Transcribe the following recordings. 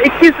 21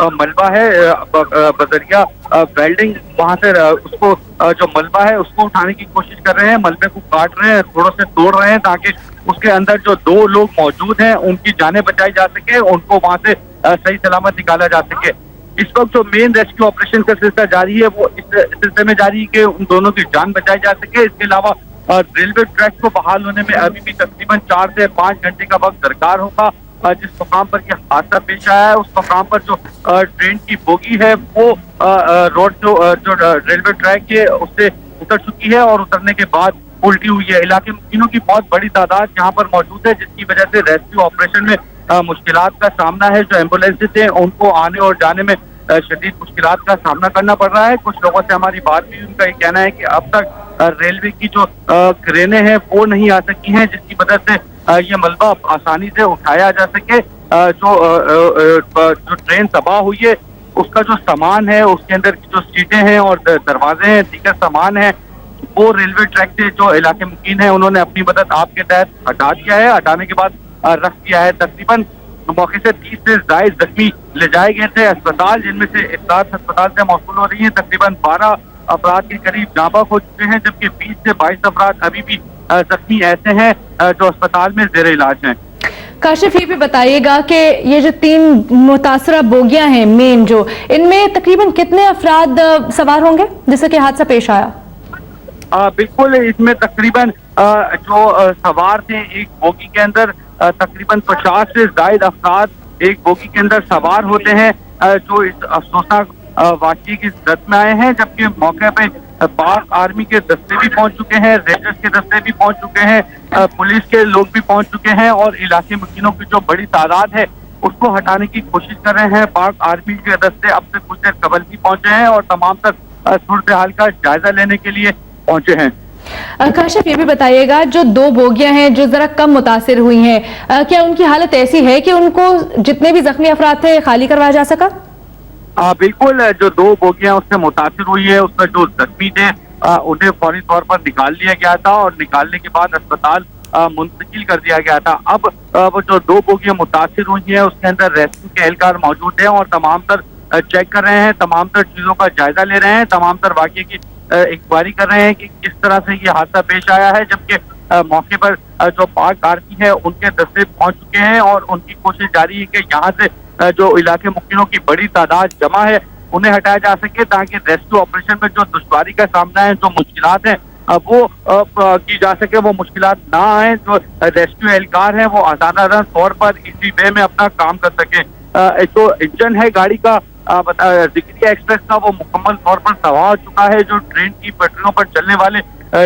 ملبہ ہے بذریعہ ویلڈنگ وہاں سے اس کو جو ملبہ ہے اس کو اٹھانے کی کوشش کر رہے ہیں، ملبے کو کاٹ رہے ہیں، تھوڑوں سے توڑ رہے ہیں تاکہ اس کے اندر جو 2 لوگ موجود ہیں ان کی جانیں بچائی جا سکے، ان کو وہاں سے صحیح سلامت نکالا جا سکے۔ اس وقت جو مین ریسکیو آپریشن کا سلسلہ جاری ہے وہ اس سلسلے میں جاری ہے کہ ان دونوں کی جان بچائی جا سکے۔ اس کے علاوہ ریلوے ٹریک کو بحال ہونے میں ابھی بھی تقریباً 4 سے 5 گھنٹے کا وقت درکار ہوگا۔ جس مقام پر یہ حادثہ پیش آیا ہے اس مقام پر جو ٹرین کی بوگی ہے وہ روڈ جو ریلوے ٹریک ہے اس سے اتر چکی ہے اور اترنے کے بعد الٹی ہوئی ہے۔ علاقے مکینوں کی بہت بڑی تعداد یہاں پر موجود ہے، جس کی وجہ سے ریسکیو آپریشن میں مشکلات کا سامنا ہے۔ جو ایمبولینسز ہیں ان کو آنے اور جانے میں شدید مشکلات کا سامنا کرنا پڑ رہا ہے۔ کچھ لوگوں سے ہماری بات بھی، ان کا یہ کہنا ہے کہ اب تک ریلوے کی جو کرینے ہیں وہ نہیں آ سکی ہیں، جس کی وجہ سے یہ ملبہ آسانی سے اٹھایا جا سکے۔ جو ٹرین تباہ ہوئی ہے اس کا جو سامان ہے، اس کے اندر کی جو سیٹیں ہیں اور دروازے ہیں، دیگر سامان ہے، وہ ریلوے ٹریک سے جو علاقے مکین ہیں انہوں نے اپنی مدد آپ کے تحت ہٹا دیا ہے۔ ہٹانے کے بعد رکھ دیا ہے۔ تقریباً موقع سے 30 سے زائد زخمی لے جائے گئے تھے اسپتال، جن میں سے 7 اسپتال سے موصول ہو رہی ہیں۔ تقریباً 12 افراد کے قریب جاں بحق ہو چکے ہیں، جبکہ 20 سے 22 افراد ابھی بھی زخمی ایسے ہیں جو اسپتال میں زیر علاج ہیں۔ کاشف یہ بھی بتائیے گا کہ یہ جو 3 متاثرہ بوگیاں ہیں مین، جو ان میں تقریباً کتنے افراد سوار ہوں گے جس سے کہ حادثہ پیش آیا؟ بالکل، اس میں تقریباً جو سوار تھے ایک بوگی کے اندر تقریباً 50 سے زائد افراد ایک بوگی کے اندر سوار ہوتے ہیں، جو اس افسوسناک واقعے کی زد میں آئے ہیں، جبکہ موقع پہ پاک آرمی کے دستے بھی پہنچ چکے ہیں، رینجرز کے دستے بھی پہنچ چکے ہیں، پولیس کے لوگ بھی پہنچ چکے ہیں اور علاقے مکینوں کی جو بڑی تعداد ہے اس کو ہٹانے کی کوشش کر رہے ہیں۔ پاک آرمی کے دستے اب سے کچھ دیر قبل بھی پہنچے ہیں اور تمام تر صورتحال کا جائزہ لینے کے لیے پہنچے ہیں۔ کاشف یہ بھی بتائیے گا جو 2 بوگیاں ہیں جو ذرا کم متاثر ہوئی ہیں، کیا ان کی حالت ایسی ہے کہ ان کو جتنے بھی زخمی افراد تھے خالی کروایا جا سکا؟ بالکل، جو 2 بوگیاں اس سے متاثر ہوئی ہے اس میں جو زخمی تھے انہیں فوری طور پر نکال لیا گیا تھا اور نکالنے کے بعد اسپتال منتقل کر دیا گیا تھا۔ اب وہ جو 2 بوگیاں متاثر ہوئی ہیں اس کے اندر ریسکیو کے اہلکار موجود ہیں اور تمام تر چیک کر رہے ہیں، تمام تر چیزوں کا جائزہ لے رہے ہیں، تمام تر واقعے کی انکوائری کر رہے ہیں کہ کس طرح سے یہ حادثہ پیش آیا ہے، جبکہ موقع پر جو پاک آرمی ہے ان کے دستے پہنچ چکے ہیں اور ان کی کوشش جاری ہے کہ یہاں سے جو علاقے مکینوں کی بڑی تعداد جمع ہے انہیں ہٹایا جا سکے تاکہ ریسکیو آپریشن میں جو دشواری کا سامنا ہے، جو مشکلات ہیں وہ کی جا سکے، وہ مشکلات نہ آئیں، جو ریسکیو اہلکار ہیں وہ آزادانہ طور پر اسی وے میں اپنا کام کر سکیں۔ جو انجن ہے گاڑی کا ذکریہ ایکسپریس کا وہ مکمل طور پر تباہ ہو چکا ہے۔ جو ٹرین کی پٹریوں پر چلنے والے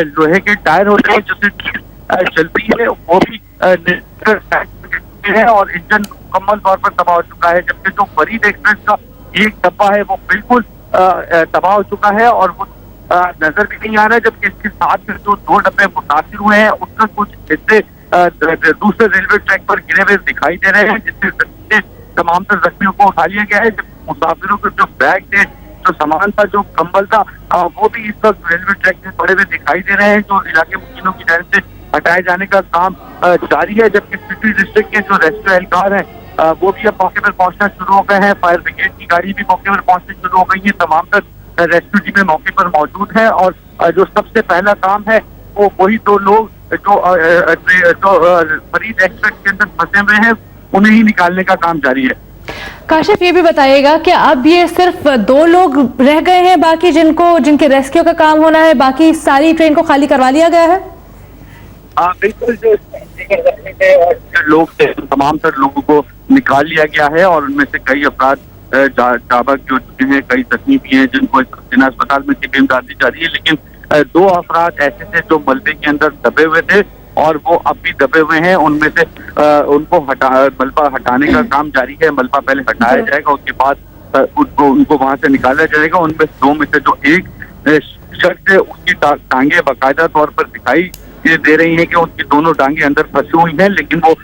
لوہے کے ٹائر ہوتے ہیں جس سے ٹرین چلتی ہے وہ بھی ہے اور انجن مکمل طور پر تباہ ہو چکا ہے، جبکہ جو فرید ایکسپریس کا ایک ڈبہ ہے وہ بالکل تباہ ہو چکا ہے اور وہ نظر بھی نہیں آ رہا ہے، جبکہ اس کے ساتھ جو 2 ڈبے متاثر ہوئے ہیں اس کا کچھ حصے دوسرے ریلوے ٹریک پر گرے ہوئے دکھائی دے رہے ہیں، جس سے تمام تر زخمیوں کو اٹھا لیا گیا ہے۔ مسافروں کے جو بیگ تھے، جو سامان تھا، جو کمبل تھا، وہ بھی اس وقت ریلوے ٹریک سے پڑے ہوئے دکھائی دے رہے ہیں، جو علاقے مکینوں کی جانب سے ہٹائے جانے کا کام جاری ہے، جبکہ سٹی ڈسٹرکٹ کے جو ریسکیو اہلکار ہیں وہ بھی اب موقع پر پہنچنا شروع ہو گئے ہیں۔ فائر بریگیڈ کی گاڑی بھی موقع پر پہنچنے شروع ہو گئی ہے، تمام تر ریسکیو ٹیمیں موقع پر موجود ہیں اور جو سب سے پہلا کام ہے وہ وہی 2 لوگ جو فرید ایکسپریس کے اندر پھنسے ہوئے ہیں انہیں ہی نکالنے کا کام جاری ہے۔ کاشف یہ بھی بتائیے گا کہ اب یہ صرف 2 لوگ رہ گئے ہیں باقی جن کے ریسکیو کا کام ہونا ہے، باقی ساری ٹرین کو خالی کروا لیا گیا ہے؟ بالکل، جو لوگ تھے تمام تر لوگوں کو نکال لیا گیا ہے اور ان میں سے کئی افراد جاں بحق ہو چکے ہیں، کئی زخمی بھی ہیں جن کو جنا اسپتال میں طبی امداد دی جا رہی ہے، لیکن 2 افراد ایسے تھے جو ملبے کے اندر دبے ہوئے تھے اور وہ اب بھی دبے ہوئے ہیں۔ ان میں سے ان کو ملبہ ہٹانے کا کام جاری ہے، ملبہ پہلے ہٹایا جائے گا، اس کے بعد ان کو وہاں سے نکالا جائے گا۔ ان میں 2 میں سے جو ایک شخص ہے اس کی ٹانگیں باقاعدہ طور پر دکھائی دے رہی ہیں کہ ان کی دونوں ٹانگیں اندر پھنسی ہوئی ہیں، لیکن وہ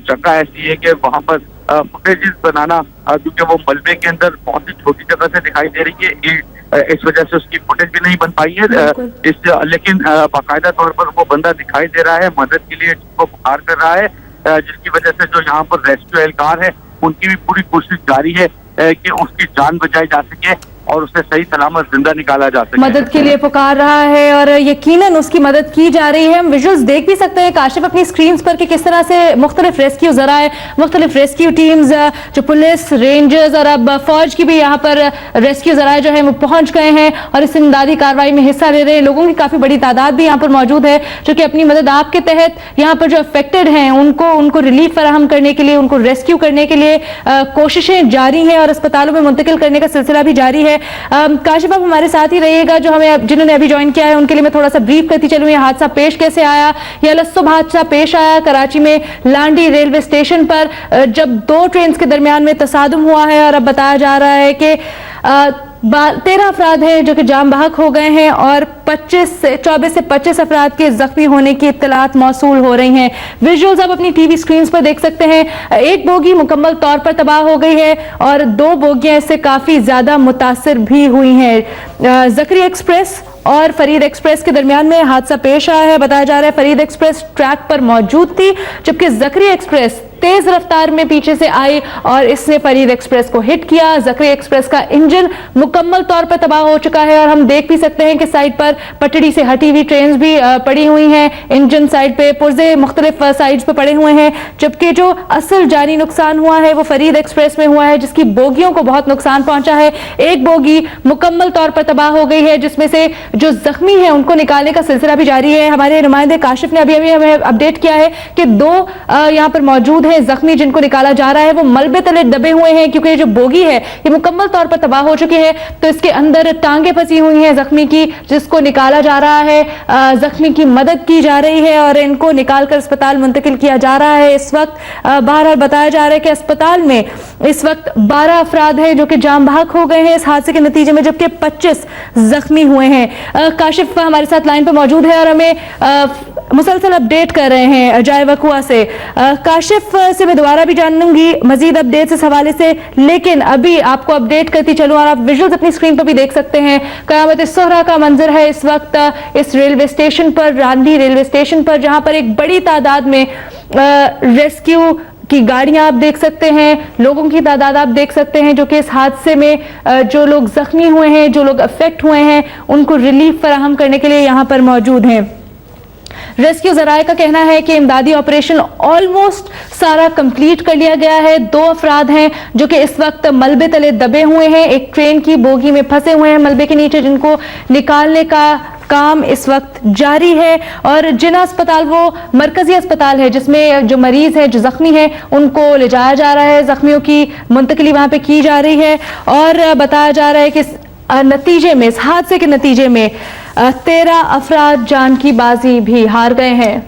جگہ ایسی ہے کہ وہاں پر فوٹیجز بنانا کیونکہ وہ ملبے کے اندر بہت ہی چھوٹی جگہ سے دکھائی دے رہی ہے، اس وجہ سے اس کی فوٹیج بھی نہیں بن پائی ہے، لیکن باقاعدہ طور پر وہ بندہ دکھائی دے رہا ہے، مدد کے لیے جس کو پکار کر رہا ہے، جس کی وجہ سے جو یہاں پر ریسکیو اہلکار ہے ان کی بھی پوری کوشش جاری ہے کہ اس کی جان بچائی جا سکے اور اسے صحیح سلامت زندہ نکالا جا سکے. مدد کے لیے پکار رہا ہے اور یقیناً اس کی مدد کی جا رہی ہے. ہم ویژولز دیکھ بھی سکتے ہیں کاشف اپنی سکرینز پر کہ کس طرح سے مختلف ریسکیو ذرائع, مختلف ریسکیو ٹیمز, جو پولیس, رینجرز اور اب فوج کی بھی یہاں پر ریسکیو ذرائع جو ہے وہ پہنچ گئے ہیں اور اس امدادی کارروائی میں حصہ لے رہے ہیں. لوگوں کی کافی بڑی تعداد بھی یہاں پر موجود ہے جو کہ اپنی مدد آپ کے تحت یہاں پر جو افیکٹڈ ہیں ان کو ریلیف فراہم کرنے کے لیے, ان کو ریسکیو کرنے کے لیے کوششیں جاری ہیں اور اسپتالوں میں منتقل کرنے کا سلسلہ بھی جاری ہے. کاشف آپ ہمارے ساتھ ہی رہیے گا. جو ہمیں جنہوں نے ابھی جوائن کیا ہے ان کے لیے میں تھوڑا سا بریف کرتی چلوں. یہ حادثہ پیش کیسے آیا؟ یہ الصبح حادثہ پیش آیا کراچی میں لانڈی ریلوے اسٹیشن پر جب دو ٹرینز کے درمیان میں تصادم ہوا ہے اور اب بتایا جا رہا ہے کہ 13 افراد ہیں جو کہ جام بحق ہو گئے ہیں اور 24 سے 25 افراد کے زخمی ہونے کی اطلاعات موصول ہو رہی ہیں. ویژولز آپ اپنی ٹی وی سکرینز پر دیکھ سکتے ہیں. ایک بوگی مکمل طور پر تباہ ہو گئی ہے اور 2 بوگیاں اس سے کافی زیادہ متاثر بھی ہوئی ہیں. زکری ایکسپریس اور فرید ایکسپریس کے درمیان میں حادثہ پیش آیا ہے. بتایا جا رہا ہے فرید ایکسپریس ٹریک پر موجود تھی جبکہ زکری ایکسپریس تیز رفتار میں پیچھے سے آئی اور اس نے فرید ایکسپریس کو ہٹ کیا. زکری ایکسپریس کا انجن مکمل طور پر تباہ ہو چکا ہے اور ہم دیکھ بھی سکتے ہیں کہ سائڈ پر پٹڑی سے ہٹی ہوئی ٹرینز بھی پڑی ہوئی ہیں. انجن سائڈ پہ پرزے مختلف سائڈز پہ پڑے ہوئے ہیں جبکہ جو اصل جانی نقصان ہوا ہے وہ فرید ایکسپریس میں ہوا ہے جس کی بوگیوں کو بہت نقصان پہنچا ہے. ایک بوگی مکمل طور پر تباہ ہو گئی ہے جس میں سے جو زخمی ہیں ان کو نکالنے کا سلسلہ بھی جاری ہے. ہمارے نمائندے کاشف نے ابھی ہمیں اپڈیٹ کیا ہے کہ 2 یہاں پر موجود ہیں زخمی جن کو نکالا جا رہا ہے. وہ ملبے تلے دبے ہوئے ہیں کیونکہ جو بوگی ہے یہ مکمل طور پر تباہ ہو چکی ہے تو اس کے اندر ٹانگیں پھنسی ہوئی ہیں زخمی کی جس کو نکالا جا رہا ہے. زخمی کی مدد کی جا رہی ہے اور ان کو نکال کر اسپتال منتقل کیا جا رہا ہے. اس وقت بہرحال بتایا جا رہا ہے کہ اسپتال میں اس وقت 12 افراد ہیں جو کہ جام بحق ہو گئے ہیں اس حادثے کے نتیجے میں جبکہ 25 زخمی ہوئے ہیں. کاشف ہمارے ساتھ لائن پہ موجود ہے اور ہمیں مسلسل اپڈیٹ کر رہے ہیں جائے وقوع سے. کاشف سے میں دوبارہ بھی جانوں گی مزید اپڈیٹس اس حوالے سے لیکن ابھی آپ کو اپڈیٹ کرتی چلوں اور آپ ویژولز اپنی سکرین پر بھی دیکھ سکتے ہیں. قیامت الصغریٰ کا منظر ہے اس وقت اس ریلوے اسٹیشن پر, راندی ریلوے اسٹیشن پر, جہاں پر ایک بڑی تعداد میں ریسکیو کی گاڑیاں آپ دیکھ سکتے ہیں, لوگوں کی تعداد آپ دیکھ سکتے ہیں جو کہ اس حادثے میں جو لوگ زخمی ہوئے ہیں, جو لوگ افیکٹ ہوئے ہیں ان کو ریلیف فراہم کرنے کے لیے یہاں پر موجود ہیں. ریسکیو ذرائع کا کہنا ہے کہ امدادی آپریشن آلموسٹ سارا کمپلیٹ کر لیا گیا ہے. 2 افراد ہیں جو کہ اس وقت ملبے تلے دبے ہوئے ہیں, ایک ٹرین کی بوگی میں پھنسے ہوئے ہیں ملبے کے نیچے جن کو نکالنے کا کام اس وقت جاری ہے. اور جنا اسپتال وہ مرکزی اسپتال ہے جس میں جو مریض ہیں جو زخمی ہیں ان کو لے جایا جا رہا ہے, زخمیوں کی منتقلی وہاں پہ کی جا رہی ہے اور بتایا جا رہا ہے کہ نتیجے میں اس حادثے کے نتیجے میں 13 افراد جان کی بازی بھی ہار گئے ہیں.